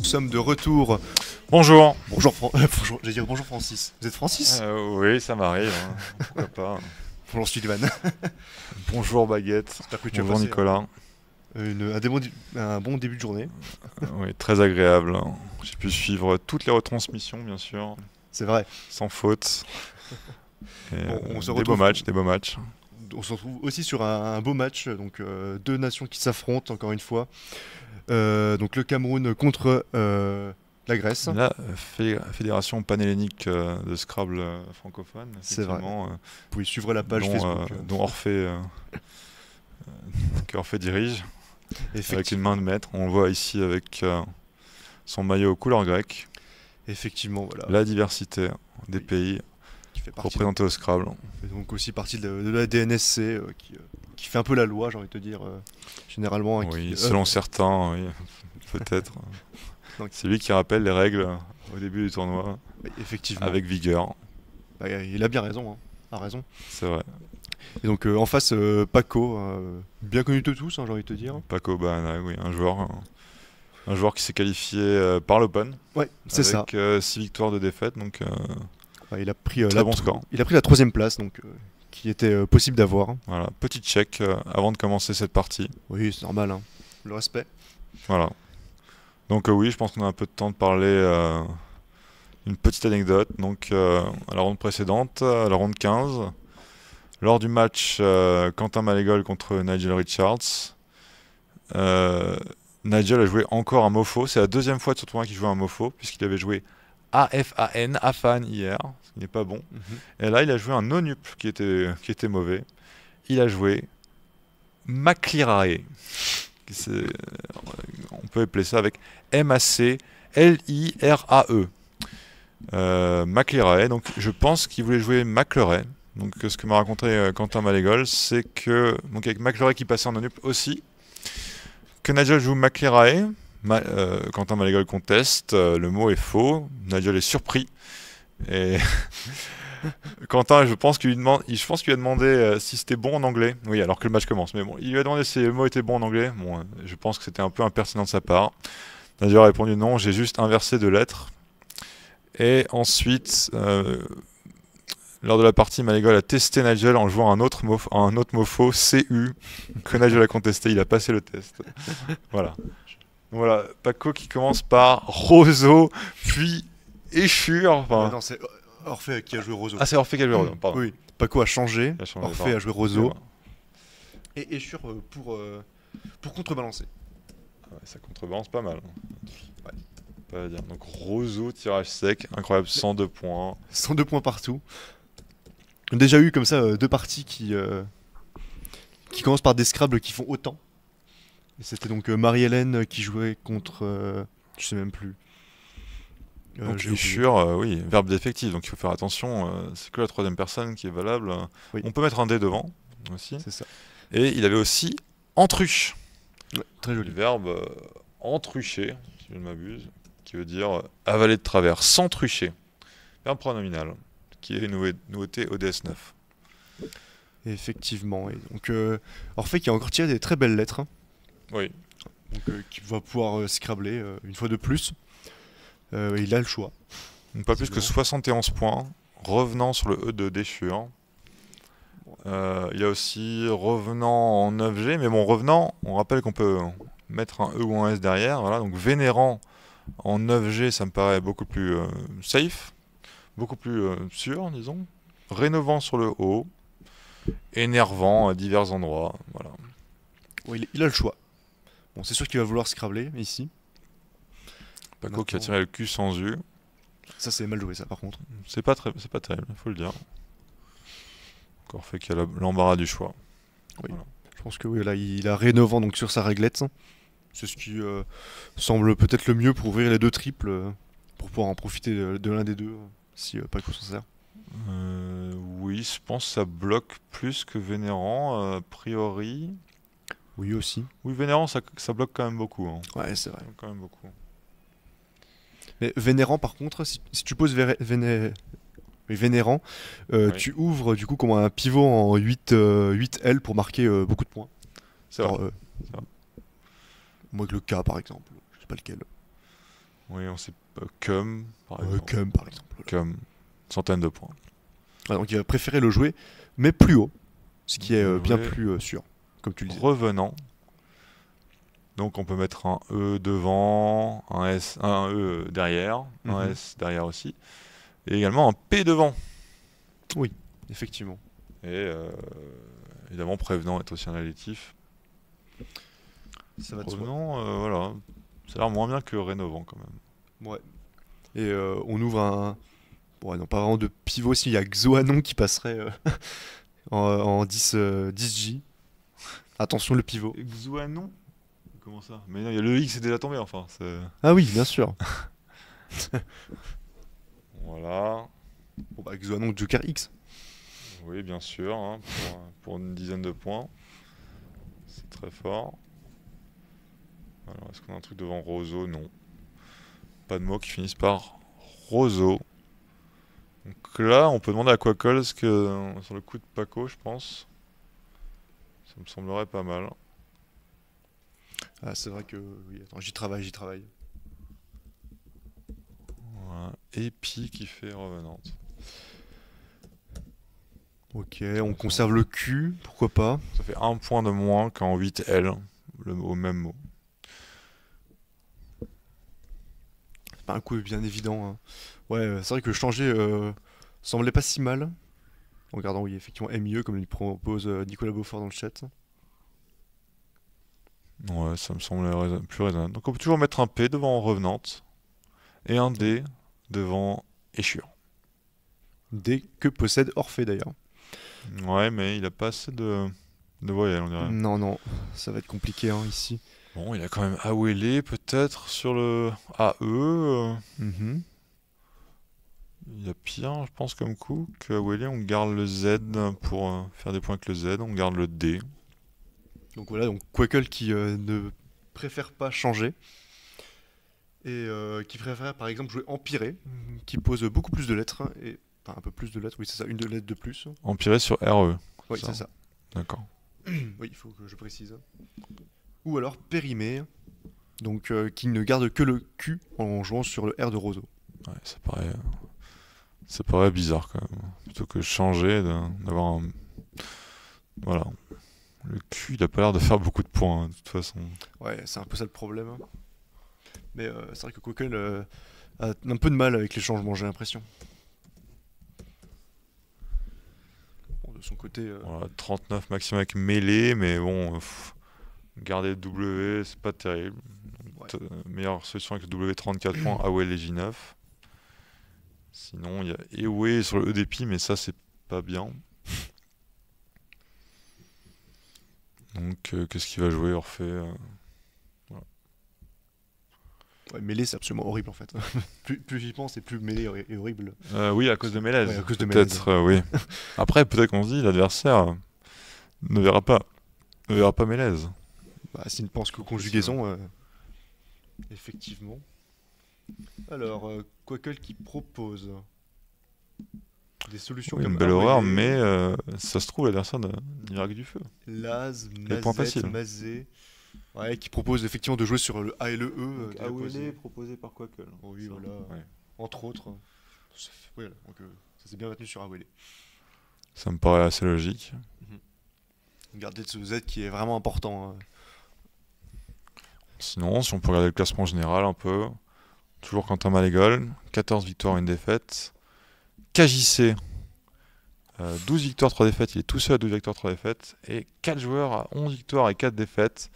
sommes de retour. Bonjour. Bonjour, j'allais dire bonjour Francis. Vous êtes Francis? Oui, ça m'arrive, hein. Pourquoi pas. Bonjour Sylvain. Bonjour Baguette. J'espère que tu as Bonjour passé Nicolas. un bon début de journée. Oui, très agréable, hein. J'ai pu suivre toutes les retransmissions, bien sûr, C'est vrai. sans faute. Et, On se des retrouve. beaux matchs, des beaux matchs. On se retrouve aussi sur un beau match, donc deux nations qui s'affrontent encore une fois. Donc le Cameroun contre la Grèce. La Fédération panhellénique de Scrabble francophone, C'est vrai. effectivement, Vous pouvez suivre la page dont, Facebook. dont Orphée dirige, avec une main de maître. On le voit ici avec son maillot couleur grecque. Effectivement, voilà. La diversité des Oui. pays Qui fait partie représentés au Scrabble. Et donc aussi partie de la DNSC qui fait un peu la loi, j'ai envie de te dire, généralement. Oui, selon certains, oui, peut-être. Donc- C'est lui qui rappelle les règles au début du tournoi, Effectivement. avec vigueur, Bah, il a bien raison, hein. A raison. c'est vrai. Et donc en face, Paco, bien connu de tous, hein, j'ai envie de te dire. Paco Bahana, oui, un joueur qui s'est qualifié par l'Open, Ouais, c'est ça. avec 6 victoires de défaite, donc Ouais, il a pris très bon score. Il a pris la 3e place, donc qui était possible d'avoir. Voilà, petit check avant de commencer cette partie. Oui, c'est normal, hein. Le respect. Voilà. Donc oui, je pense qu'on a un peu de temps de parler. Une petite anecdote. Donc à la ronde précédente, à la ronde 15, lors du match Quentin Malégol contre Nigel Richards, Nigel a joué encore un Mofo. C'est la deuxième fois de ce tournoi qu'il jouait un Mofo, puisqu'il avait joué AFAN hier, ce qui n'est pas bon. Et là, il a joué un non-up qui était mauvais. Il a joué Maclirae. On peut appeler ça avec MACLIRAE. Maclirae. Donc, je pense qu'il voulait jouer McLaren. Donc, ce que m'a raconté Quentin Malégol, c'est que, donc avec McLaren qui passait en non-up aussi, que Nigel joue Maclirae. Quentin Malégol conteste, le mot est faux. Nigel est surpris. Et Quentin, je pense qu'il lui a demandé si c'était bon en anglais. Oui, alors que le match commence. Mais bon, il lui a demandé si le mot était bon en anglais. Bon, je pense que c'était un peu impertinent de sa part. Nigel a répondu non, j'ai juste inversé 2 lettres. Et ensuite, lors de la partie, Malégol a testé Nigel en jouant un autre mofo, CU, que Nigel a contesté. Il a passé le test. Voilà. Voilà, Paco qui commence par Roseau, puis Échure. Enfin... Non, c'est Orphée qui a joué Roseau. Ah, c'est Orphée qui a joué Roseau, pardon. Oui, Paco a changé. Orphée a joué Roseau. Voilà. Et Échure pour contrebalancer. Ouais, ça contrebalance pas mal. Ouais. Pas à dire. Donc Roseau, tirage sec, incroyable, 102 points. 102 points partout. On a déjà eu comme ça 2 parties qui commencent par des Scrabble qui font autant. Et c'était donc Marie-Hélène qui jouait contre... je sais même plus. Donc j'ai oublié. Échure, oui, verbe défectif, donc il faut faire attention, c'est que la 3e personne qui est valable. Oui. On peut mettre un dé devant aussi. C'est ça. Et il avait aussi entruche. Ouais, très Le joli. verbe entrucher, si je ne m'abuse, qui veut dire avaler de travers, sans trucher. Verbe pronominal, qui est nouveauté ODS9. Effectivement. Et donc Orphée qui a encore tiré des très belles lettres. Hein. Oui. Donc qui va pouvoir scrabbler une fois de plus. Il a le choix. Donc pas plus que 71 points, revenant sur le E de Déchure. Il y a aussi revenant en 9G, mais bon, revenant, on rappelle qu'on peut mettre un E ou un S derrière. Voilà, donc vénérant en 9G, ça me paraît beaucoup plus safe, beaucoup plus sûr, disons. Rénovant sur le O, énervant à divers endroits. Voilà. Oui, il a le choix. Bon, c'est sûr qu'il va vouloir scrabbler ici. Paco qui a tiré le cul sans U. Ça, c'est mal joué, ça, par contre. C'est pas terrible, il faut le dire. Encore fait qu'il y a l'embarras du choix. Oui. Voilà. Je pense que oui, là, il a rénovant donc sur sa réglette. C'est ce qui semble peut-être le mieux pour ouvrir les 2 triples, pour pouvoir en profiter de l'un des deux, si Paco s'en sert. Oui, je pense que ça bloque plus que Vénérant, a priori. Oui, aussi. Oui, Vénérant, ça bloque quand même beaucoup. Hein. Ouais, c'est vrai. Ça bloque quand même beaucoup. Mais Vénérant, par contre, si tu poses Vénérant, Oui. tu ouvres du coup comme un pivot en 8L pour marquer beaucoup de points. C'est vrai. Alors, C'est vrai. moi, avec le K, par exemple. Je sais pas lequel. Oui, on sait pas. Cum, par exemple. Comme par exemple. Cum, centaine de points. Donc il va préférer le jouer, mais plus haut, ce qui est bien Ouais. plus sûr, comme tu le disais. Revenant. Donc on peut mettre un E devant, un E derrière, un Mhm. S derrière aussi, et également un P devant. Effectivement. Et évidemment prévenant est aussi un adjectif. Ça va de soi. Revenant, voilà, ça a l'air moins bien que rénovant quand même. Ouais. Et on ouvre un. Bon, ouais, non, pas vraiment de pivot, s'il y a Xoanon qui passerait en 10J. Attention le pivot. Xuanon. Comment ça? Mais non, il y a le X est déjà tombé enfin. Ah oui, bien sûr. Voilà. Bon bah Xoanon Joker X. Oui, bien sûr, hein, pour une dizaine de points. C'est très fort. Alors, est-ce qu'on a un truc devant Roseau? Non. Pas de mots qui finissent par Roseau. Donc là, on peut demander à Quackle ce que sur le coup de Paco, je pense. Ça me semblerait pas mal. Ah, c'est vrai que. Oui, attends, j'y travaille. Voilà. Et Pi qui fait revenante. Ok, on conserve le Q, pourquoi pas. Ça fait un point de moins qu'en 8L, au même mot. C'est pas un coup bien évident, hein. Ouais, c'est vrai que changer semblait pas si mal. En regardant, oui, effectivement, MIE, comme lui propose Nicolas Beaufort dans le chat. Ouais, ça me semble plus raisonnable. Donc on peut toujours mettre un P devant revenante et un D devant échure. Dès que possède Orphée d'ailleurs. Ouais, mais il a pas assez de voyelles, on dirait. Non, non, ça va être compliqué hein, ici. Bon, il a quand même Awele peut-être sur le AE. Mhm. Il y a pire, je pense, comme coup que Awele. On garde le Z pour faire des points avec le Z. On garde le D. Donc voilà, donc Quackle qui ne préfère pas changer. Et qui préfère par exemple jouer Empiré, qui pose beaucoup plus de lettres. Et, enfin, un peu plus de lettres, oui, c'est ça, une de lettres de plus. Empiré sur RE. Oui, c'est ça. D'accord. Oui, il faut que je précise. Ou alors Périmé, donc qui ne garde que le Q en jouant sur le R de Roseau. Ouais, ça paraît bizarre quand même. Plutôt que changer, d'avoir un. Voilà. Le Q, il a pas l'air de faire beaucoup de points, hein, de toute façon. Ouais, c'est un peu ça le problème. Mais c'est vrai que Quackle a un peu de mal avec les changements, j'ai l'impression. Bon, de son côté. Voilà, 39 maximum avec mêlée, mais bon, garder le W, c'est pas terrible. Ouais. Meilleure solution avec le W, 34 points, Awel et J9. Sinon, il y a Ewe sur le E d'épi, mais ça, c'est pas bien. Donc, qu'est-ce qu'il va jouer Orphée Ouais, mêlée, c'est absolument horrible en fait. plus j'y pense, et plus mêlée est horrible. Oui, à cause de Mélèze. Ouais, à cause de Mélèze. Peut-être, oui. Après, peut-être qu'on se dit, l'adversaire ne verra pas Mélèze. Bah, s'il ne pense qu'aux Possible. conjugaisons, effectivement. Alors, Quackle qui propose des solutions Oui, comme une belle horreur, Awele, mais ça se trouve, l'adversaire n'ira que du feu. Laz, Les points Mazette, faciles. Mazé. Ouais, qui propose effectivement de jouer sur le A et le E. déjà Awele posé. proposé par Quackle. Oui, Ça, voilà. ouais. Entre autres. Voilà, donc ça s'est bien retenu sur Awele. Ça me paraît assez logique. Garder de ce Z qui est vraiment important. Sinon, si on peut regarder le classement général un peu, toujours Quentin Malégol, 14 victoires, 1 défaite. KJC, 12 victoires, 3 défaites, il est tout seul à 12 victoires, 3 défaites. Et 4 joueurs à 11 victoires et 4 défaites.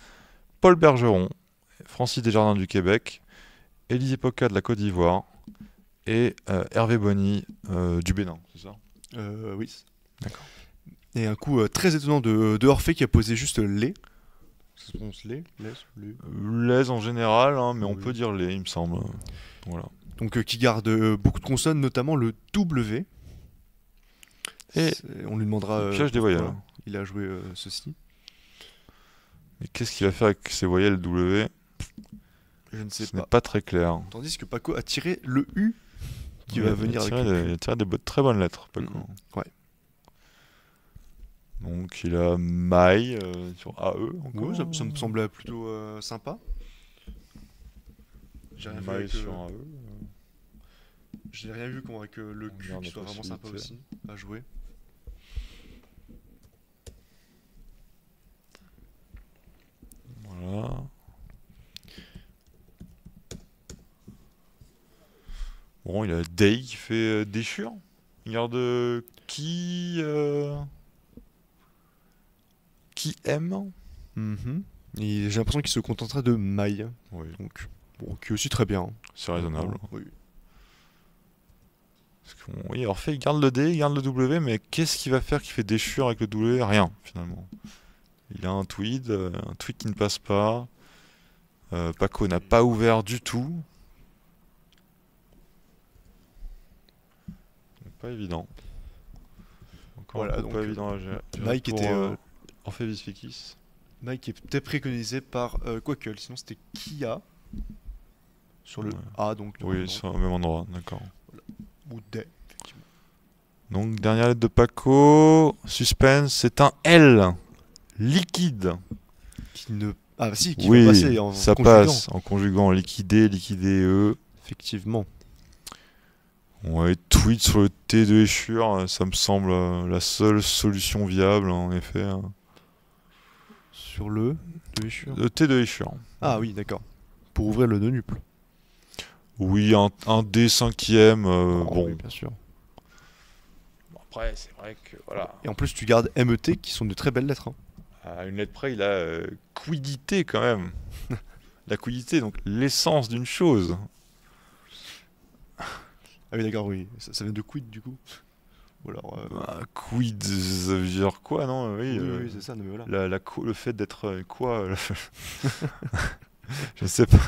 Paul Bergeron, Francis Desjardins du Québec, Élisée Poca de la Côte d'Ivoire et Hervé Bonny du Bénin, c'est ça? Oui. D'accord. Et un coup très étonnant de Orphée qui a posé juste les. Ça se prononce les L'aise en général, hein, mais on Oui. peut dire les, il me semble. Voilà. Donc qui garde beaucoup de consonnes, notamment le W. Et On lui demandera. le piège des pourquoi voyelles. Il a joué ceci. Mais qu'est-ce qu'il va faire avec ces voyelles W? Je ne sais Ce n'est pas. pas très clair. Tandis que Paco a tiré le U qui Oui, va venir avec le Q. Il a tiré des très bonnes lettres, Paco. Ouais. Donc il a Maille sur AE encore. Ouais, ça me semblait plutôt sympa. J'ai rien vu Maï avec, sur un E. j'ai rien vu avec le On cul regarde qui la soit vraiment sympa aussi possibilité. à jouer. Voilà. Bon, il a Day qui fait déchure. Il regarde qui aime. Mhm. Et j'ai l'impression qu'il se contenterait de Mai. Oui, Donc, bon, qui est aussi très bien. c'est raisonnable. Oui. Parce oui, Orphée, il garde le D, il garde le W, mais qu'est-ce qu'il va faire qui fait déchure avec le W? Rien, finalement. Il a un tweet qui ne passe pas. Paco n'a pas ouvert du tout. Donc, pas évident. Encore Voilà, un coup donc, pas évident à gérer Mike pour était, Orphée Visfikis. Mai qui était préconisé par Quackle. Sinon, c'était Kia. Sur le Ouais. A, donc. Oui, normalement. c'est au même endroit, d'accord. Ou D, effectivement. Donc, dernière lettre de Paco. Suspense, c'est un L. Liquide. Qui ne... Ah, si, qui va Oui, passer en ça conjuguant. passe en conjuguant liquider, liquider E. Effectivement. Ouais, tweet sur le T de échure, ça me semble la seule solution viable, en effet. Sur le... de Escher. Le T de échure. Ah oui, d'accord. Pour ouvrir le nœud nuple. Oui, un D cinquième, Oh, bon. oui, bien sûr. Bon, après, c'est vrai que, voilà, Et en plus, tu gardes MET qui sont de très belles lettres. Hein. à une lettre près, il a quidité quand même. La quidité, donc l'essence d'une chose. Ah oui, d'accord, oui. Ça vient de quid du coup. Ou alors. Quid, ça veut dire quoi, non? Oui, Oui, c'est ça, non, mais voilà. le fait d'être quoi je sais pas.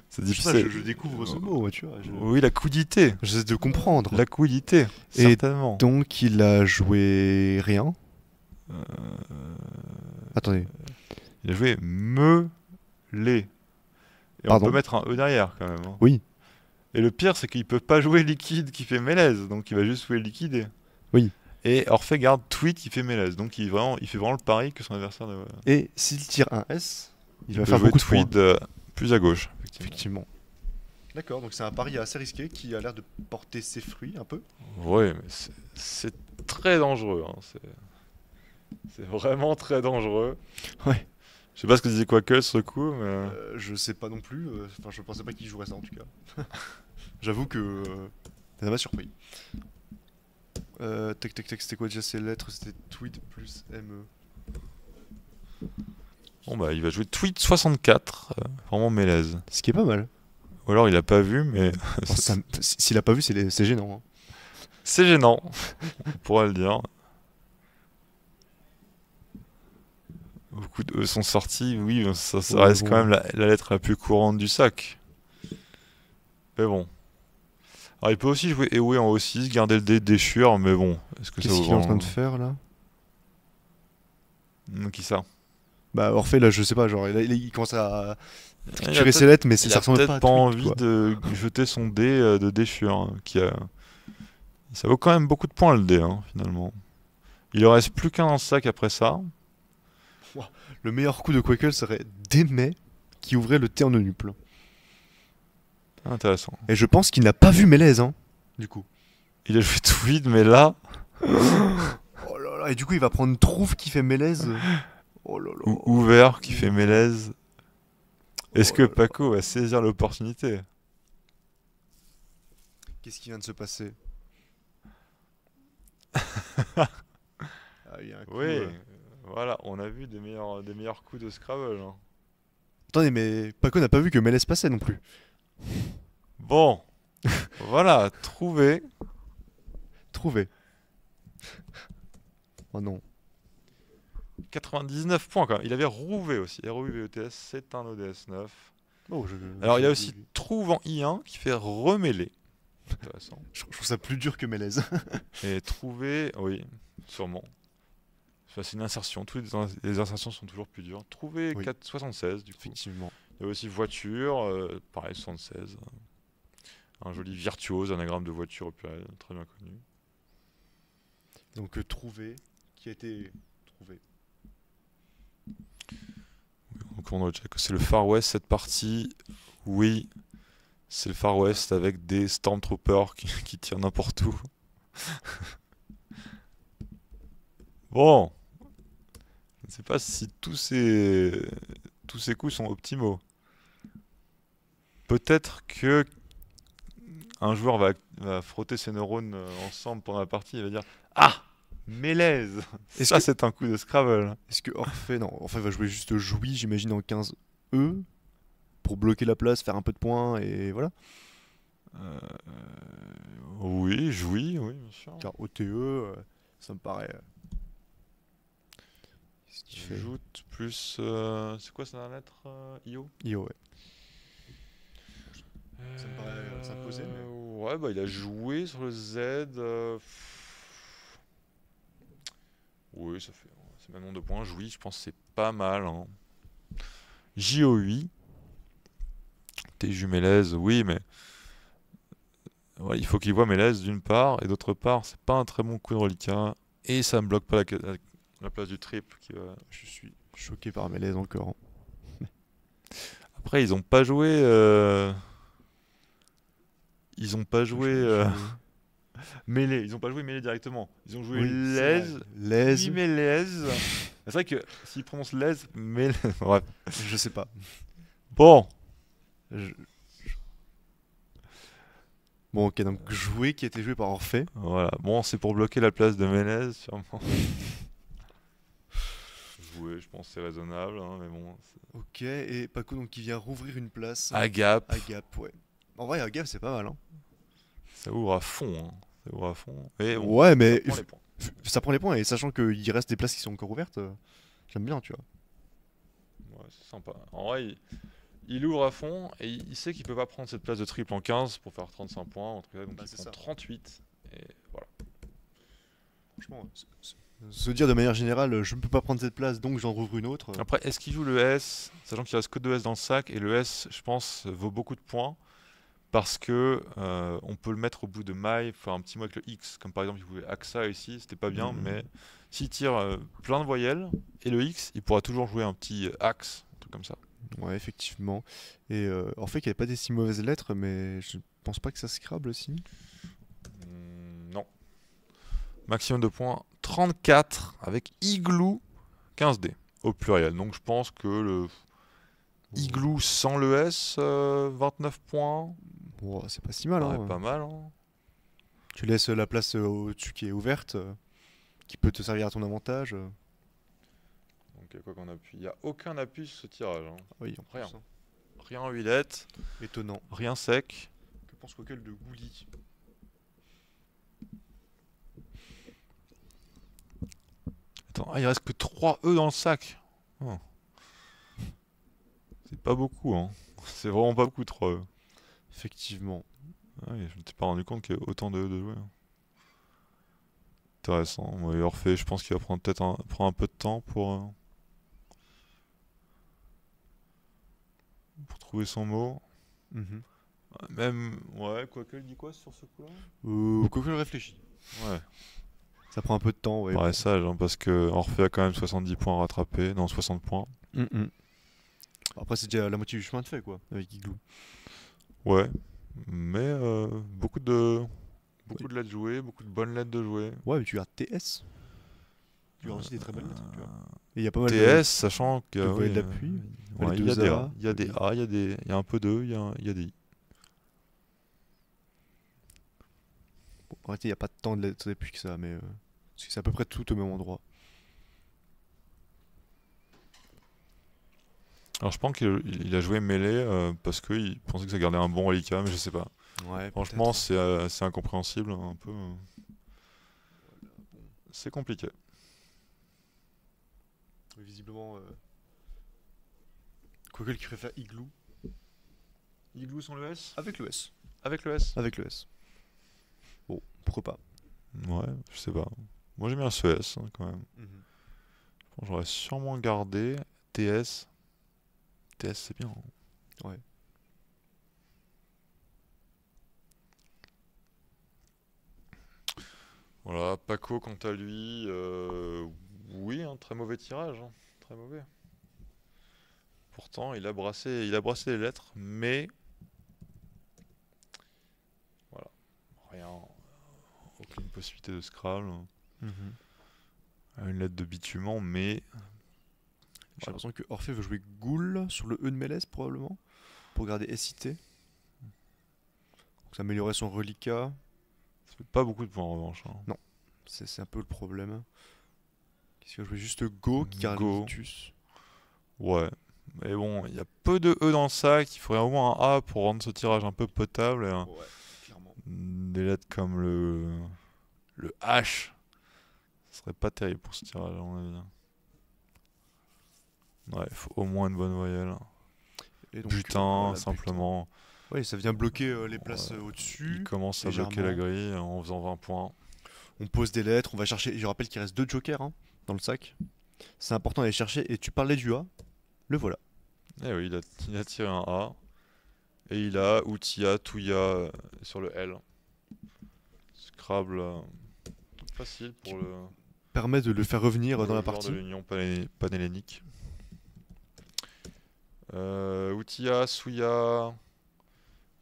C'est Je sais pas, difficile. je découvre ce mot, moi, tu vois. Oui, la quidité. J'essaie de comprendre. La quidité, Et certainement. Donc, il a joué rien. Attendez. Il a joué meulé. Et Pardon. on peut mettre un E derrière quand même. Hein. Oui. Et le pire, c'est qu'il peut pas jouer liquide qui fait mélèze, donc il va juste jouer liquidé. Oui. Et Orphée garde tweet qui fait mélèze, donc il fait vraiment le pari que son adversaire ne. Et s'il tire un S, il va peut faire jouer beaucoup de points. tweet plus à gauche. Effectivement. D'accord, donc c'est un pari assez risqué qui a l'air de porter ses fruits un peu. Ouais, mais c'est très dangereux. Hein. C'est vraiment très dangereux. Ouais. Je sais pas ce que disait Quackle sur le coup, mais. Je sais pas non plus. Enfin, je pensais pas qu'il jouerait ça en tout cas. J'avoue que ça m'a surpris. Tac, c'était quoi déjà ces lettres? C'était tweet plus ME. Bon bah il va jouer tweet 64, vraiment mélèze. Ce qui est pas mal. Ou alors il a pas vu, mais Bon, s'il a pas vu, c'est gênant. Hein. c'est gênant, on pourra le dire. Beaucoup de E sont sortis, oui, ça Ouais, reste bon. quand même la lettre la plus courante du sac. Mais bon. Alors il peut aussi jouer Ewe en O6, garder le dé de déchure, mais bon, est-ce que ça Qu'est-ce vaut qu'il est en train vraiment... de faire là? Qui ça? Bah, Orphée, là, je sais pas, genre, il commence à Il a triturer peut-être- ses lettres, mais il ça a ressemble peut-être pas à pas tweet, envie quoi. de jeter son dé de déchure, hein, ça vaut quand même beaucoup de points le dé, hein, finalement. Il ne reste plus qu'un dans le sac après ça. Le meilleur coup de Quackle serait Démet qui ouvrait le T en eunuple. Intéressant. Et je pense qu'il n'a pas vu Mélèze, hein, du coup. Il a joué tweet, mais là, Oh là là, et du coup, il va prendre Trouve qui fait Mélèze. Oh là là. ou ouvert qui fait mélèze. Est-ce Oh que là là. Paco va saisir l'opportunité? Qu'est-ce qui vient de se passer? Ah, il y a un coup, Oui, voilà, on a vu des meilleurs coups de Scrabble. Hein. Attendez, mais Paco n'a pas vu que Mélèze passait non plus. Bon, voilà, trouvé. Trouvé. Oh non. 99 points quand même. Il avait rouvé aussi. ROUVETS, c'est un ODS 9. Oh, Alors il y a aussi trouve en I1 qui fait remêler. Intéressant. Je trouve ça plus dur que Mélèze. Et trouver, oui, sûrement. Enfin, c'est une insertion. Toutes les insertions sont toujours plus dures. Trouver Oui. 76 du coup. Effectivement. Il y a aussi voiture, pareil 76. Un joli virtuose, anagramme de voiture au pluriel, très bien connu. Donc trouvé, qui a été trouvé. Donc on note que c'est le Far West cette partie. Oui. C'est le Far West avec des Stormtroopers qui tirent n'importe où. Bon, je ne sais pas si tous ces coups sont optimaux. Peut-être que un joueur va frotter ses neurones ensemble pendant la partie et va dire ah, Mélèze. Est-ce Ça, que, c'est un coup de Scrabble. est-ce que Orphée, non, Orphée va jouer juste Jouy, j'imagine, en 15E pour bloquer la place, faire un peu de points et voilà. Euh, oui, jouis, oui, bien sûr. Car OTE, ça me paraît. Qu'est-ce qu'il fait? Joute plus. C'est quoi ça la lettre IO? IO, ouais. Ça me paraît s'imposer, mais. Ouais, bah il a joué sur le Z. Oui, c'est même nombre de points. Jouis, je pense que c'est pas mal. Hein. JO8. T'es Mélèze, oui, mais. Ouais, il faut qu'il voit Mélèze d'une part, et d'autre part, c'est pas un très bon coup de reliquat. Et ça me bloque pas la place du triple. Je suis choqué par Mélèze encore. Hein. Après, ils ont pas joué. Ils ont pas joué. Mêlée. Ils ont pas joué mêlée directement. Ils ont joué Oui, Lèze. Lèze. Puis Mélèze. C'est vrai que s'ils prononcent Lèze, Mélèze. Bref. Je sais pas. Bon. Je- Bon, ok, donc joué qui a été joué par Orphée. Voilà. Bon, c'est pour bloquer la place de Mélèze, sûrement. Jouer, je pense que c'est raisonnable, hein, mais bon. Ok, et Paco donc qui vient rouvrir une place Agap. à Gap, ouais. En vrai, à Gap, c'est pas mal, hein. Ça ouvre à fond. Hein. Ça ouvre à fond. Et bon, Ouais, mais ça prend les points. ça prend les points, et sachant qu'il reste des places qui sont encore ouvertes, j'aime bien, tu vois. Ouais, c'est sympa. En vrai, il ouvre à fond et il sait qu'il peut pas prendre cette place de triple en 15 pour faire 35 points. En tout cas, donc Bah, il c'est prend ça. 38. Et voilà. Franchement, se dire de manière générale, je ne peux pas prendre cette place, donc j'en rouvre une autre. Après, est-ce qu'il joue le S, sachant qu'il reste que 2 S dans le sac, et le S, je pense, vaut beaucoup de points, parce que on peut le mettre au bout de maille, faire un petit mot avec le X, comme par exemple il voulait AXA ici, c'était pas bien, Mhm. mais s'il tire plein de voyelles, et le X, il pourra toujours jouer un petit axe, un truc comme ça. Ouais, effectivement. Et en fait, il n'y avait pas des si mauvaises lettres, mais je pense pas que ça Scrabble aussi. Non. Maximum de points, 34, avec Igloo, 15D, au pluriel. Donc je pense que le Igloo sans le S, 29 points, Bon, c'est pas si mal, paraît hein. pas mal. Hein. Tu laisses la place au-dessus qui est ouverte, qui peut te servir à ton avantage. Donc il y a quoi qu'on appuie? Il n'y a aucun appui sur ce tirage. Hein. Oui, en plus, Rien. hein. Rien en huilette, Étonnant. rien sec. Que pense Coquel de Gouli? Attends, il reste que 3 E dans le sac. Oh. C'est pas beaucoup, hein. C'est vraiment pas beaucoup, 3 E. Effectivement. Ah oui, je ne t'ai pas rendu compte qu'il y a autant de E de jouer. Hein. Intéressant. Ouais, Orphée, je pense qu'il va prendre peut-être prendre un peu de temps pour trouver son mot. Mhm. Même, ouais, Quoique, il dit quoi sur ce coup-là? Coquel réfléchit. Ouais, Ça prend un peu de temps, ouais. pareil sage, hein, parce que Orphée a quand même 70 points à rattraper. Non, 60 points. Mhm. Après, c'est déjà la moitié du chemin de fait, quoi, avec Igloo. Ouais, mais beaucoup de lettres jouées, beaucoup de bonnes lettres de jouer. Ouais, mais tu as TS. Tu as aussi des très bonnes lettres, tu vois. Et il y a pas mal TS, sachant que de voyelles oui, d'appui. ouais, Les il y a deux des A, A, il y a des A, il y a un peu d'E, il y a des I. Bon, en réalité, il n'y a pas tant de lettres d'appui que ça, mais c'est à peu près tout au même endroit. Alors je pense qu'il a joué mêlée parce qu'il pensait que ça gardait un bon reliquat, mais je sais pas. Ouais, Franchement, peut-être. c'est incompréhensible, un peu. C'est compliqué. Visiblement, Coquel qui préfère Igloo. Igloo sans le S? Avec le S. Avec le S? Avec le S. Bon, pourquoi pas. Ouais, je sais pas. Moi j'aime bien ce S hein, quand même. Je pense que j'aurais sûrement gardé TS. TS c'est bien. Hein. Ouais. Voilà, Paco quant à lui, oui, un très mauvais tirage, hein, très mauvais. Pourtant, il a brassé les lettres, mais possibilité de Scrabble. Mhm. Une lettre de bitumen, mais J'ai l'impression que Orphée veut jouer Ghoul sur le E de Mélèze probablement pour garder SIT. Donc ça améliorerait son reliquat. ça fait pas beaucoup de points en revanche. Hein. Non, c'est un peu le problème. Qu'est-ce qu'il va jouer juste Go qui garde Go. Vitus. Ouais. Mais bon, il y a peu de E dans le sac. Il faudrait au moins un A pour rendre ce tirage un peu potable. Et, Ouais, clairement. des lettres comme le H, ce serait pas terrible pour ce tirage, à mon avis. Ouais, il faut au moins une bonne voyelle. Et donc, Butin, voilà, simplement. butin. Ouais, ça vient bloquer les places Ouais. au-dessus. Il commence à bloquer la grille en faisant 20 points. On pose des lettres, on va chercher. Je rappelle qu'il reste 2 jokers hein, dans le sac. C'est important d'aller chercher. Et tu parlais du A, le voilà. Et oui, il a tiré un A. Et il a Outia, Touya sur le L. Scrabble facile pour le Permet de le faire revenir dans la joueur partie. de l'Union panhellénique. Outia, Souya.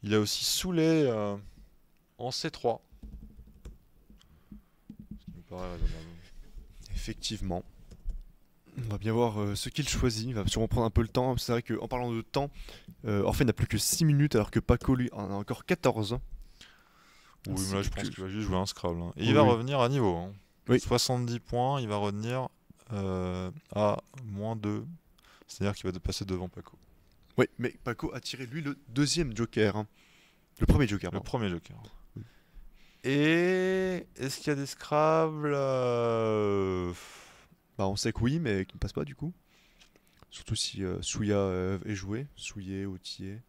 Il a aussi Soulé en C3. Ce qui me paraît raisonnable. Effectivement. On va bien voir ce qu'il choisit. Il va sûrement prendre un peu le temps. C'est vrai qu'en parlant de temps, Orphée n'a plus que 6 minutes alors que Paco lui en a encore 14. Oui, mais là je pense qu'il va juste jouer un Scrabble. Hein. Et Oui, il va oui. revenir à niveau. Hein. Oui. 70 points, il va revenir à -2. C'est-à-dire qu'il va passer devant Paco. Oui, mais Paco a tiré lui le deuxième joker. Hein. Le premier joker. Le pardon. premier joker. Et est-ce qu'il y a des Scrabble Bah, on sait que oui, mais qui ne passe pas du coup. Surtout si Souya est joué. Souillé, Autier.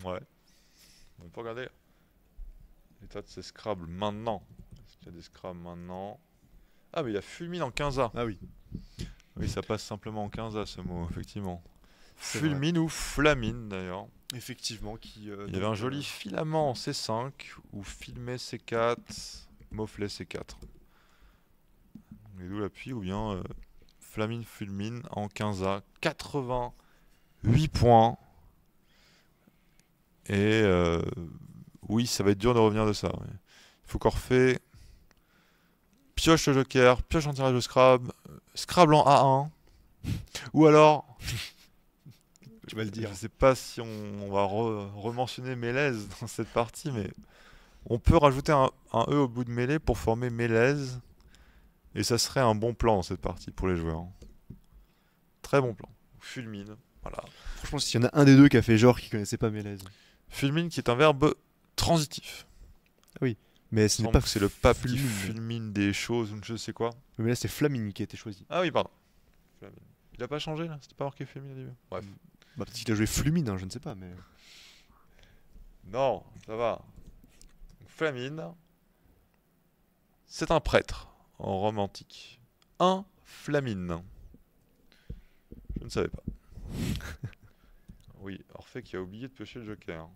Ouais. On peut regarder l'état de ces Scrabble maintenant. Est-ce qu'il y a des Scrabble maintenant? Ah, mais il y a Fulmine en 15A. Ah oui. Oui, ça passe simplement en 15A ce mot, effectivement. C'est Fulmine ou Flamine d'ailleurs. Effectivement, qui. Il y avait un joli filament en C5 ou filmé C4, moflet C4. Et d'où l'appui ou bien Flamine Fulmine en 15A, 88 points. Et oui, ça va être dur de revenir de ça. Ouais. Il faut qu'Orphée pioche le joker, pioche en tirage de Scrabble, Scrabble en A1. Ou alors, Tu vas le dire. je sais pas si on va rementionner Mélèze dans cette partie, mais on peut rajouter un E au bout de mêlée pour former Mélèze. Et ça serait un bon plan dans cette partie pour les joueurs. Très bon plan. Fulmine, voilà. Franchement, s'il y en a un des deux qui a fait genre qui connaissait pas Mélèze. Fulmine qui est un verbe transitif. Mais Il ce n'est semble pas que c'est le pape qui Fulmine. fulmine des choses ou je ne sais quoi. Mais là, c'est Flamine qui a été choisi. Ah oui, pardon. Fulmine. Il a pas changé là. C'était pas marqué Fulmine au début. Bref. Bah, peut-être qu'il a joué Flumine, hein, je ne sais pas, mais. Non, ça va. Flamine, c'est un prêtre en Rome antique. Un Flamine. Je ne savais pas. Oui, Orphée qui a oublié de piocher le joker.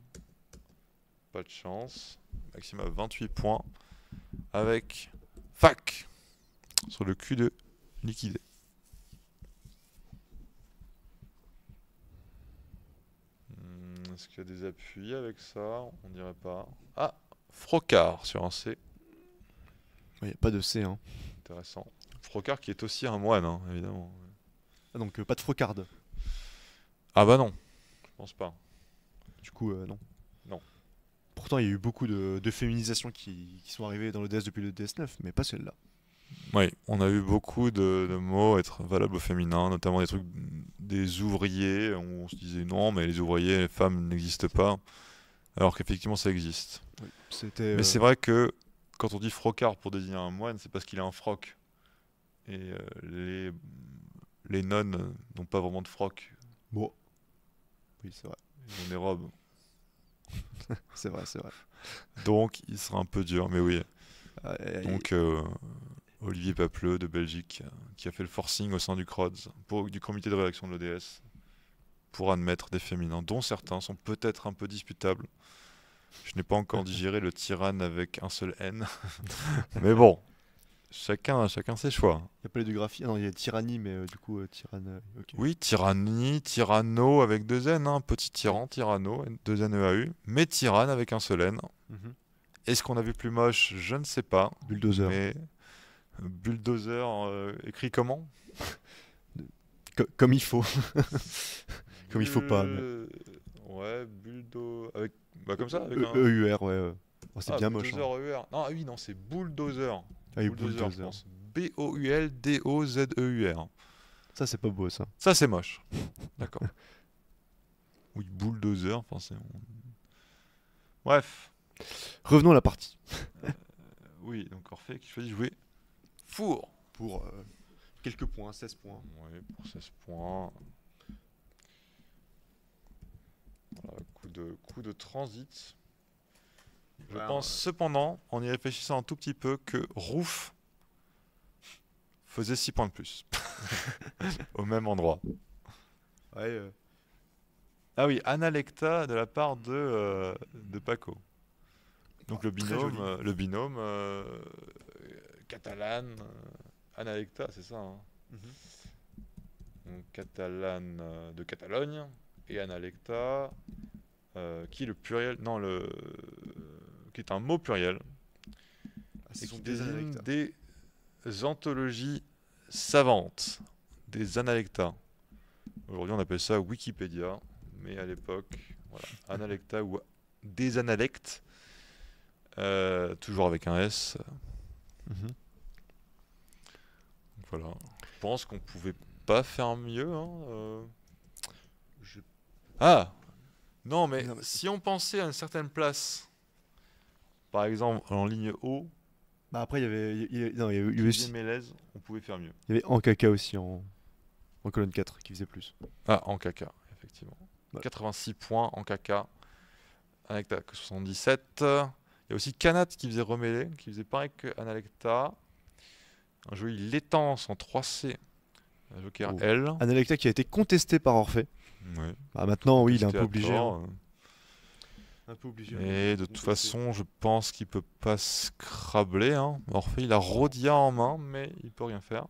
Pas de chance. Maxime a 28 points. Avec Fac sur le cul de liquidé. Est-ce qu'il y a des appuis avec ça? On dirait pas. Ah, Frocard sur un C. Il n'y a pas de C, hein. Intéressant. Frocard qui est aussi un moine, hein, évidemment. Ah, donc pas de Frocarde. Ah bah non, je pense pas. Du coup, non. Non. Pourtant, il y a eu beaucoup de féminisations qui sont arrivées dans le DS depuis le DS9, mais pas celle-là. Oui, on a vu beaucoup de mots être valables au féminin, notamment des trucs des ouvriers, où on se disait non, mais les ouvriers, les femmes n'existent pas, alors qu'effectivement ça existe. Oui. C'était. Mais c'est vrai que quand on dit frocard pour désigner un moine, c'est parce qu'il a un froc. Et les nonnes n'ont pas vraiment de froc, Bon. Oui, c'est vrai. ils ont des robes. C'est vrai, c'est vrai. Donc il sera un peu dur, mais oui. Donc, Donc Olivier Papleux de Belgique qui a fait le forcing au sein du CRODS, du comité de rédaction de l'ODS, pour admettre des féminins, dont certains sont peut-être un peu disputables. Je n'ai pas encore digéré le tyranne avec un seul N. Mais bon, Chacun ses choix. Il n'y a pas les deux graphies. Ah non, il y a tyrannie, mais du coup, tyranne. Ok. Oui, tyrannie, tyranno avec deux N, hein, petit tyran, tyranno, deux N E A U, mais tyranne avec un seul N. Mhm. Est-ce qu'on a vu plus moche? Je ne sais pas. Bulldozer. Mais bulldozer écrit comment? Comme il faut. Comme il faut pas. Mais... Ouais, avec bah comme ça avec EUR, ouais. Oh, c'est Ah, bien moche. bulldozer Hein. ER. Non, ah oui, non, c'est bulldozer. Ah, oui, Bulldozer, je bulldozer. pense. Bulldozer. Ça, c'est pas beau, ça. Ça, c'est moche. D'accord. Oui, bulldozer, enfin, Bref. Revenons à la partie. Oui, donc Orphée qui choisit de jouer four. Pour quelques points, 16 points. Oui, pour 16 points. Voilà, coup de transit. Je pense cependant, en y réfléchissant un tout petit peu, que Rouf faisait 6 points de plus. Au même endroit. Ouais. Ah oui, Analecta de la part de Paco. Donc le binôme catalane, Analecta, c'est ça. Hein. Donc catalane de Catalogne et Analecta, qui est le pluriel, non qui est un mot pluriel, et qui désigne des anthologies savantes, des Analecta. Aujourd'hui, on appelle ça Wikipédia, mais à l'époque, voilà, Analecta ou des analectes, toujours avec un S. Donc voilà. Je pense qu'on pouvait pas faire mieux. Hein, Ah non, mais si on pensait à une certaine place, par exemple en ligne haut, bah après, il y avait aussi. Mélèze, on pouvait faire mieux. Il y avait Ankaka aussi en colonne 4 qui faisait plus. Ah, en caca, effectivement. Ouais. 86 points en caca. Analecta que 77. Il y a aussi Kanat qui faisait remêler, qui faisait pareil que Analecta. Un joli Létance en 3C. Un Joker L. Analecta qui a été contesté par Orphée. Oui. Bah maintenant, oui, il est un peu obligé. Tort, Un peu obligé. Et de toute façon, je pense qu'il peut pas scrabler. Hein. Orphée, il a Rodia en main, mais il peut rien faire.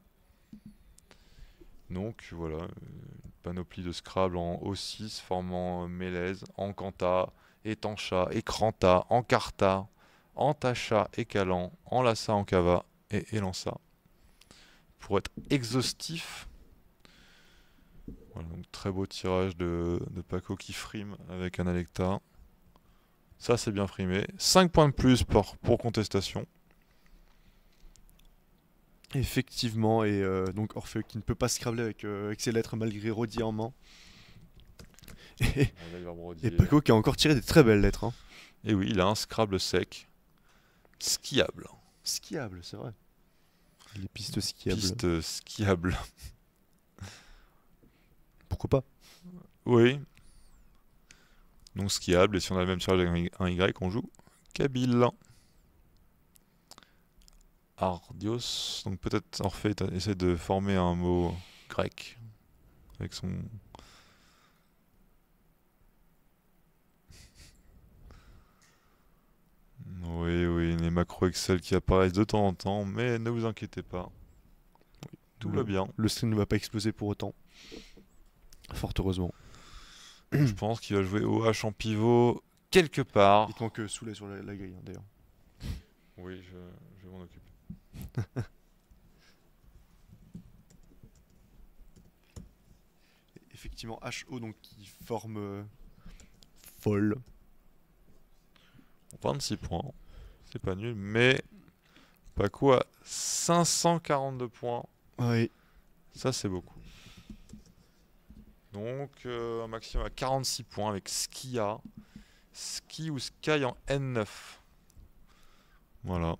Donc voilà, une panoplie de Scrabble en O6 formant Mélèze, Encanta, Étancha, Écranta, Encarta, Entacha, Écalan, Enlaça, Encava et Élança. Pour être exhaustif. Voilà, donc très beau tirage de Paco qui frime avec Analecta. Ça c'est bien frimé. 5 points de plus pour contestation. Effectivement, et donc Orphée qui ne peut pas scrabler avec ses lettres malgré Rodi en main. Et Paco qui a encore tiré des très belles lettres. Hein. Et oui, il a un Scrabble sec. Skiable. Skiable, c'est vrai. Les pistes skiables. Pistes skiables. Pourquoi pas? Oui. Donc skiable, et si on a le même tirage avec un Y, on joue Kabyle. Ardios. Donc peut-être Orphée essaie de former un mot grec avec son... Oui, les macros Excel qui apparaissent de temps en temps, mais ne vous inquiétez pas. Oui, tout va bien. Le stream ne va pas exploser pour autant. Fort heureusement. Je pense qu'il va jouer OH en pivot quelque part. Il te manque Soulet sur la grille, hein, d'ailleurs. Oui, je vais m'en occuper. Effectivement, HO donc qui forme folle. 26 points, c'est pas nul, mais Paco a 542 points. Oui. Ça c'est beaucoup. Donc un maximum à 46 points avec Skia. Ski ou Sky en N9. Voilà.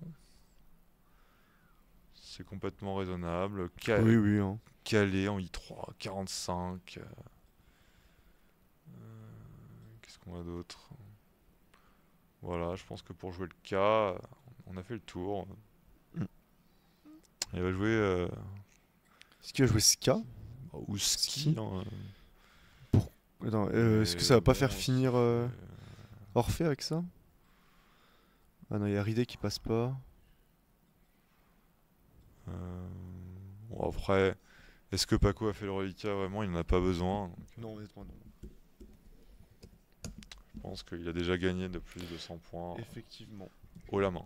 C'est complètement raisonnable. Oui. Hein. Calé en I3, 45. Qu'est-ce qu'on a d'autre? Voilà, je pense que pour jouer le K, on a fait le tour. Il va jouer... Est-ce qu'il va jouer Ska? Ou Ski. Hein. Attends, est-ce que ça va pas faire finir Orphée avec ça? Ah non, il y a Ridé qui passe pas. Bon, après, est-ce que Paco a fait le reliquat? Vraiment, il n'en a pas besoin. Donc, Non, honnêtement, non. je pense qu'il a déjà gagné de plus de 100 points Effectivement. haut la main.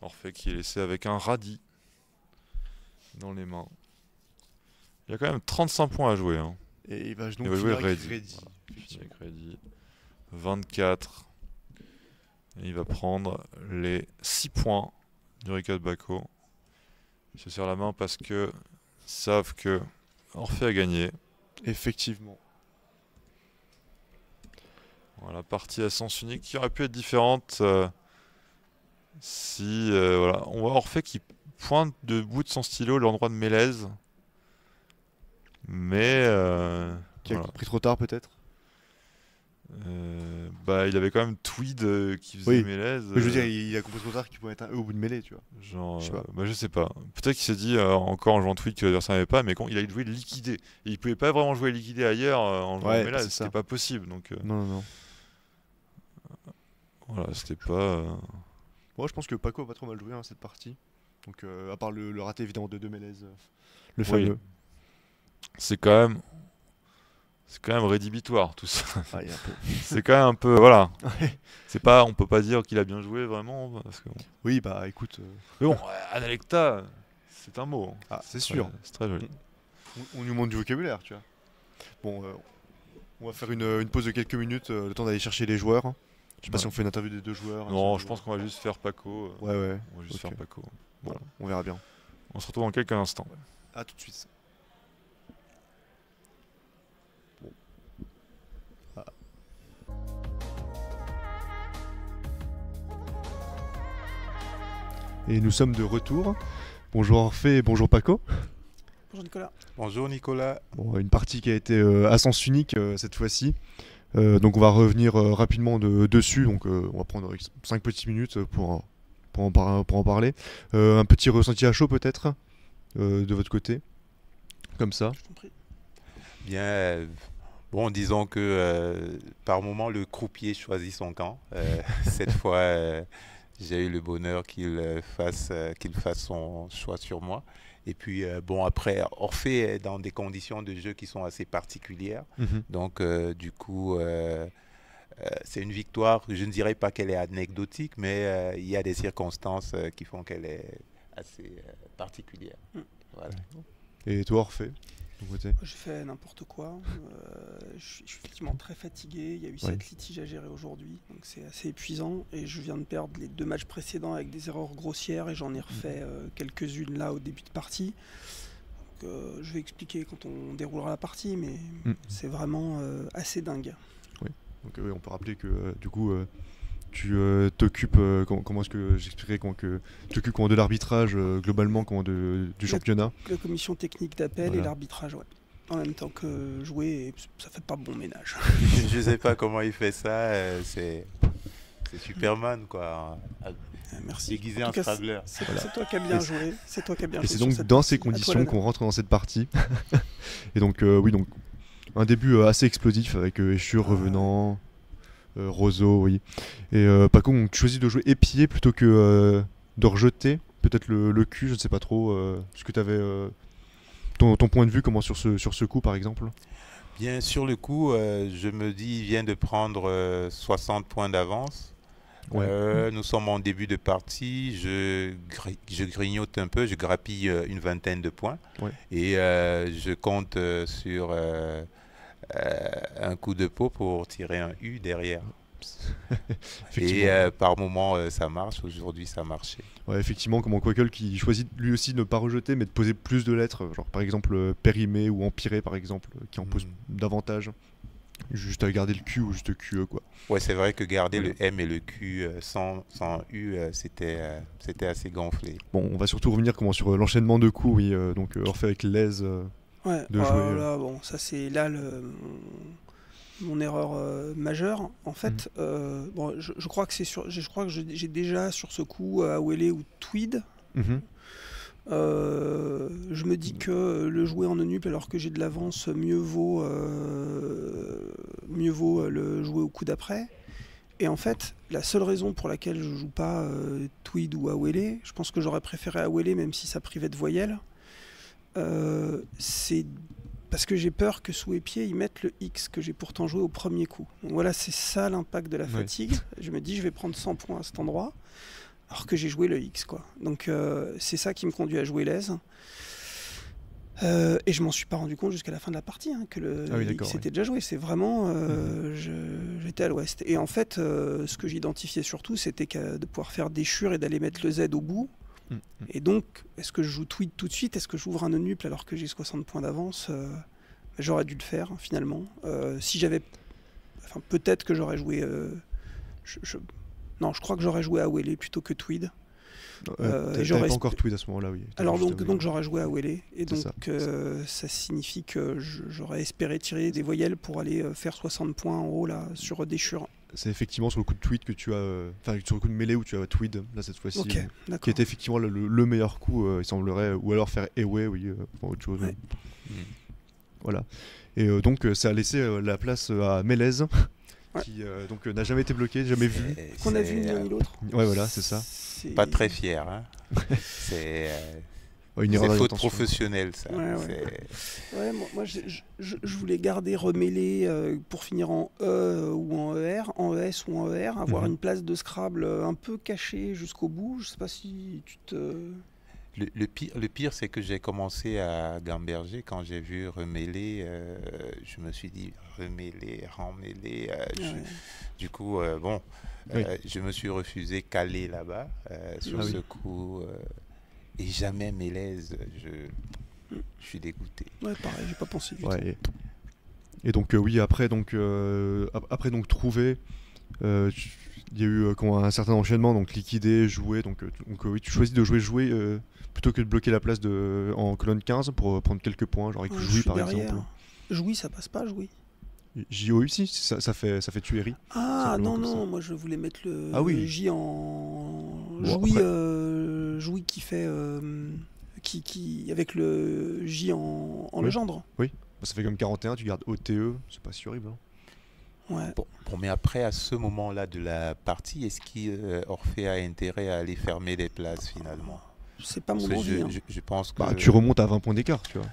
Orphée qui est laissé avec un radis dans les mains. Il y a quand même 35 points à jouer. Hein. Et il va donc Il va jouer finir avec Reddy. Reddy, Voilà. effectivement. Avec Reddy. 24. Et il va prendre les 6 points du Rika de Baco. Il se serre la main parce que ils savent que Orphée a gagné. Effectivement. Voilà, partie à sens unique qui aurait pu être différente si voilà, on voit Orphée qui pointe de bout de son stylo l'endroit de Mélèze, mais Qui a voilà. pris trop tard peut-être. Bah il avait quand même Tweed qui faisait Oui. Mélèze. Mais je veux dire, il a compris trop tard qu'il pouvait être un E au bout de mêlée, tu vois. Genre, je sais pas. bah je sais pas. Peut-être qu'il s'est dit encore en jouant Tweed que l'adversaire n'avait pas, mais quand il a joué liquidé. Et il pouvait pas vraiment jouer liquidé ailleurs en jouant Ouais, Mélèze, c'est ça. c'était pas possible. Donc Non, non, non. voilà, c'était pas. Moi, je pense que Paco a pas trop mal joué cette partie. Donc, à part le raté évidemment de Mélèze, le fameux. C'est quand même rédhibitoire tout ça. Ah, il y a un peu. C'est quand même un peu voilà. Ouais. C'est pas, on peut pas dire qu'il a bien joué vraiment parce que bon. Oui, bah écoute, Mais bon, Analecta, c'est un mot. Hein. ah, c'est sûr. Ouais, c'est très joli. On nous montre du vocabulaire, tu vois. Bon, on va faire une pause de quelques minutes, le temps d'aller chercher les joueurs. Je sais pas Ouais. si on fait une interview des deux joueurs. un Non, seul je pense qu'on va juste faire Paco. joueur. Ouais, ouais. On va juste Ok. faire Paco. Bon, Voilà. on verra bien. On se retrouve dans quelques instants. À tout de suite. Bon. Ah. Et nous sommes de retour. Bonjour Orphée et bonjour Paco. Bonjour Nicolas. Bonjour Nicolas. Bon, une partie qui a été à sens unique cette fois-ci. Donc on va revenir rapidement dessus. Donc on va prendre 5 petites minutes pour en parler. Un petit ressenti à chaud peut-être de votre côté. Comme ça. Je t'en prie. Bien, bon, disons que par moment le croupier choisit son camp. Cette fois, j'ai eu le bonheur qu'il fasse son choix sur moi. Et puis, bon, après, Orphée est dans des conditions de jeu qui sont assez particulières. Donc, du coup, c'est une victoire. Je ne dirais pas qu'elle est anecdotique, mais il y a des circonstances qui font qu'elle est assez particulière. Voilà. Et toi Orphée, de ton côté? J'ai fait n'importe quoi. Je suis effectivement très fatigué. Il y a eu 7 litiges à gérer aujourd'hui, donc c'est assez épuisant. Et je viens de perdre les 2 matchs précédents avec des erreurs grossières et j'en ai refait quelques-unes là au début de partie. Donc, je vais expliquer quand on déroulera la partie, mais c'est vraiment assez dingue. Donc oui, on peut rappeler que du coup tu t'occupes, comment est-ce que j'expliquerai, que tu t'occupes de l'arbitrage globalement du championnat. La commission technique d'appel Voilà. et l'arbitrage, ouais. En même temps que jouer, et ça fait pas bon ménage. Je ne sais pas comment il fait ça. C'est Superman, quoi. Merci. Déguisé En en tout cas, Scrabbler. C'est Voilà. toi qui as bien joué. C'est toi qui as bien Et joué. c'est sur donc cette dans partie. ces À toi, conditions l'honneur. qu'on rentre dans cette partie. Et donc oui, donc un début assez explosif avec Eschur revenant, Roseau, oui. Et Paco, on choisit de jouer épié plutôt que de rejeter peut-être le cul, je ne sais pas trop. Ce que tu avais ton point de vue, comment sur ce coup par exemple. Bien, sur le coup, je me dis, il vient de prendre 60 points d'avance. Ouais. Nous sommes en début de partie, je grignote un peu, je grappille une vingtaine de points. Ouais. Et je compte sur un coup de peau pour tirer un U derrière. Et par moment, ça marche. Aujourd'hui, ça marchait. Ouais, effectivement, comme Quackle qui choisit lui aussi de ne pas rejeter, mais de poser plus de lettres, genre par exemple périmé ou empiré par exemple, qui en pose davantage. Juste à garder le Q ou juste QE quoi. Ouais, c'est vrai que garder le M et le Q sans U, c'était assez gonflé. Bon, on va surtout revenir sur l'enchaînement de coups, oui, donc Orphée avec l'aise Ouais, de jouer. là, bon, ça c'est là mon erreur majeure. En fait, bon, je crois que j'ai déjà sur ce coup Awele ou Tweed. Je me dis que le jouer en non-up alors que j'ai de l'avance, mieux vaut le jouer au coup d'après. Et en fait, la seule raison pour laquelle je joue pas Tweed ou Awele, je pense que j'aurais préféré Awele même si ça privait de voyelles, c'est parce que j'ai peur que sous épied ils mettent le X que j'ai pourtant joué au premier coup. Donc voilà, c'est ça l'impact de la fatigue. Je me dis je vais prendre 100 points à cet endroit alors que j'ai joué le X, quoi. Donc c'est ça qui me conduit à jouer l'aise. Et je m'en suis pas rendu compte jusqu'à la fin de la partie que le X était déjà joué. C'est vraiment j'étais à l'ouest. Et en fait, ce que j'identifiais surtout, c'était de pouvoir faire déchure et d'aller mettre le Z au bout. Et donc, est-ce que je joue Tweed tout de suite? Est-ce que j'ouvre un non-nuple alors que j'ai 60 points d'avance? J'aurais dû le faire finalement. Si j'avais, enfin peut-être que j'aurais joué. Non, je crois que j'aurais joué Awele plutôt que Tweed. T'avais pas encore Tweed à ce moment-là, oui. Alors donc j'aurais joué Awele et donc ça signifie que j'aurais espéré tirer des voyelles pour aller faire 60 points en haut là sur déchure. C'est effectivement sur le coup de Tweed que tu as, enfin sur le coup de mêlée où tu as Tweed là cette fois-ci, qui était effectivement le meilleur coup, il semblerait, ou alors faire Away, oui, pour autre chose. Ouais. Voilà. Et donc ça a laissé la place à Mélèze. Qui donc n'a jamais été bloqué, jamais vu. Qu'on a vu ni l'un ni l'autre. Ouais, voilà, c'est ça. Pas très fier. Hein. C'est une erreur faute professionnelle, ça. Ouais, moi je voulais garder remêlé pour finir en E ou en ER, en ES ou en ER, avoir une place de Scrabble un peu cachée jusqu'au bout. Je sais pas si tu te... Le pire, c'est que j'ai commencé à gamberger quand j'ai vu remêler. Je me suis dit remêler. Du coup, je me suis refusé caler là-bas sur ce coup. Et jamais Mélèze. Je suis dégoûté. Ouais, pareil, j'ai pas pensé du tout. Et donc après trouver. Il y a eu un certain enchaînement, donc liquider, jouer. Donc oui, tu choisis de jouer plutôt que de bloquer la place en colonne 15 pour prendre quelques points, genre avec Jouy par exemple. Jouy, ça passe pas, Jouy. JOU, si, ça fait tuerie. Ah non, moi je voulais mettre le J en. Jouy qui fait. Qui avec le J en legendre. Oui, ça fait comme 41, tu gardes OTE, c'est pas si horrible. Hein. Ouais. Bon, mais après, à ce moment-là de la partie, est-ce qu'Orphée a intérêt à aller fermer les places finalement? C'est pas mon envie. Je pense que... tu remontes à 20 points d'écart, tu vois.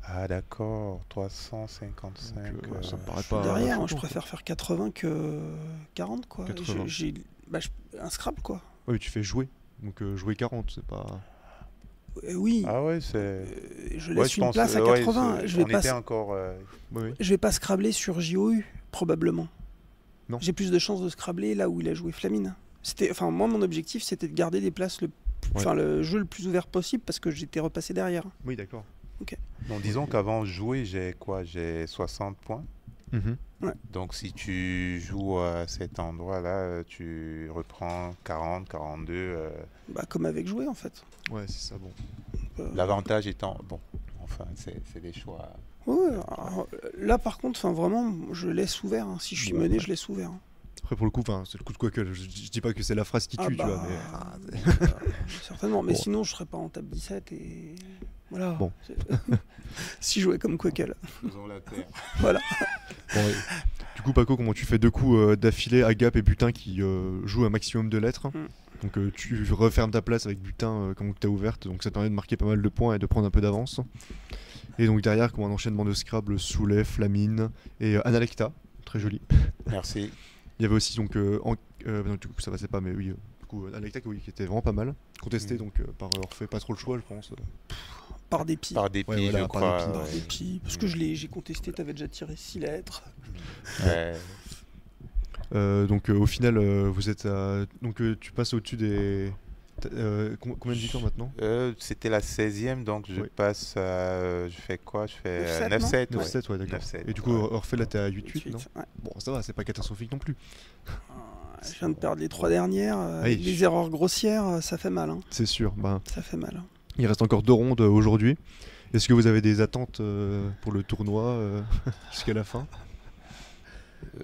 Ah d'accord, 355. Donc, ça me paraît pas... Derrière, je préfère faire 80 que 40, quoi. 80. J'ai un Scrabble, quoi. Oui, tu fais jouer. Donc jouer 40, c'est pas... Oui. Ah ouais, c'est... je laisse une place à 80. Je vais pas scrabbler sur JOU, probablement. Non. J'ai plus de chances de scrabbler là où il a joué Flamine. Moi, mon objectif, c'était de garder des places le jeu le plus ouvert possible parce que j'étais repassé derrière. Oui, d'accord. Ok. Donc disons qu'avant jouer, j'ai 60 points. Ouais. Donc si tu joues à cet endroit-là, tu reprends 40, 42. Comme avec jouer en fait. Ouais, c'est ça, bon. L'avantage étant, enfin, c'est des choix. Ouais, là par contre, vraiment, je laisse ouvert. Hein. Si je suis mené, je laisse ouvert. Hein. Après, pour le coup, c'est le coup de Quackle. Je dis pas que c'est la phrase qui tue, tu vois. Mais... certainement, mais sinon, je serais pas en table 17 et. Voilà. Bon. Si je jouais comme Quackle. Faisons la terre. Voilà. Bon, du coup, Paco, comment tu fais 2 coups d'affilée, Agap et Butin qui jouent un maximum de lettres. Donc tu refermes ta place avec Butin comme tu as ouverte, donc ça te permet de marquer pas mal de points et de prendre un peu d'avance. Et donc derrière, comme un enchaînement de Scrabble, Soulet, Flamine et Analecta, très joli. Merci. Il y avait aussi donc, non, du coup ça passait pas, mais oui, du coup Analecta qui était vraiment pas mal, contesté donc par Orphée, pas trop le choix je pense. Par dépit. Par dépit, je crois. Par dépit, parce que j'ai contesté, t'avais déjà tiré 6 lettres. Donc au final, vous êtes donc tu passes au-dessus des... combien de victoires maintenant? C'était la 16e, donc je passe à... je fais quoi? Je fais 9-7. 9-7, ouais, d'accord. Et du coup, Orphée, là, t'es à 8-8, non? Ouais. Bon, ça va, c'est pas catastrophique non plus. Je viens de perdre les 3 dernières. Les erreurs grossières, ça fait mal. Hein. C'est sûr. Ça fait mal. Il reste encore 2 rondes aujourd'hui. Est-ce que vous avez des attentes pour le tournoi jusqu'à la fin?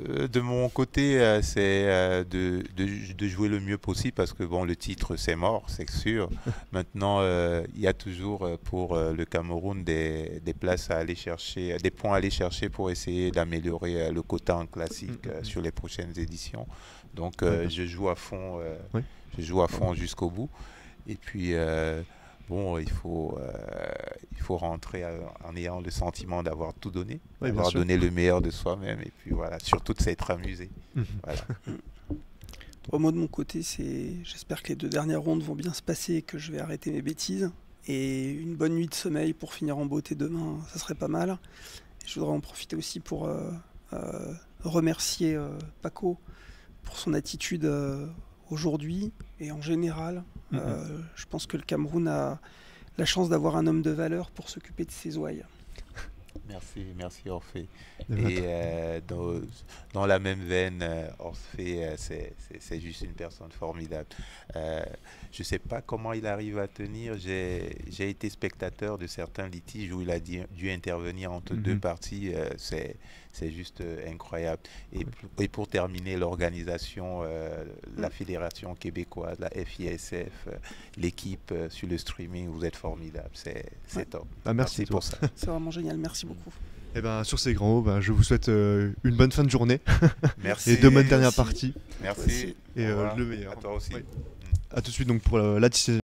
De mon côté, c'est de jouer le mieux possible parce que bon, le titre c'est mort, c'est sûr. Maintenant, il y a toujours pour le Cameroun des places à aller chercher, des points à aller chercher pour essayer d'améliorer le quota en classique sur les prochaines éditions. Donc, je joue à fond, je joue à fond jusqu'au bout. Et puis, bon, il faut rentrer en ayant le sentiment d'avoir tout donné, d'avoir donné le meilleur de soi-même, et puis voilà, surtout de s'être amusé. Voilà. Moi, de mon côté, j'espère que les 2 dernières rondes vont bien se passer et que je vais arrêter mes bêtises. Et une bonne nuit de sommeil pour finir en beauté demain, ça serait pas mal. Et je voudrais en profiter aussi pour remercier Paco pour son attitude aujourd'hui et en général. Je pense que le Cameroun a la chance d'avoir un homme de valeur pour s'occuper de ses ouailles. Merci Orphée. Et dans la même veine, Orphée, c'est juste une personne formidable. Je ne sais pas comment il arrive à tenir. J'ai été spectateur de certains litiges où il a dû intervenir entre 2 parties. C'est juste incroyable. Et pour terminer, l'organisation, la Fédération québécoise, la FISF, l'équipe sur le streaming, vous êtes formidables. C'est top. Merci pour ça. C'est vraiment génial. Merci beaucoup. Et sur ces grands mots, je vous souhaite une bonne fin de journée. Merci. Et 2 bonnes dernières parties. Merci. Et le meilleur. À toi aussi. À tout de suite donc pour la 17e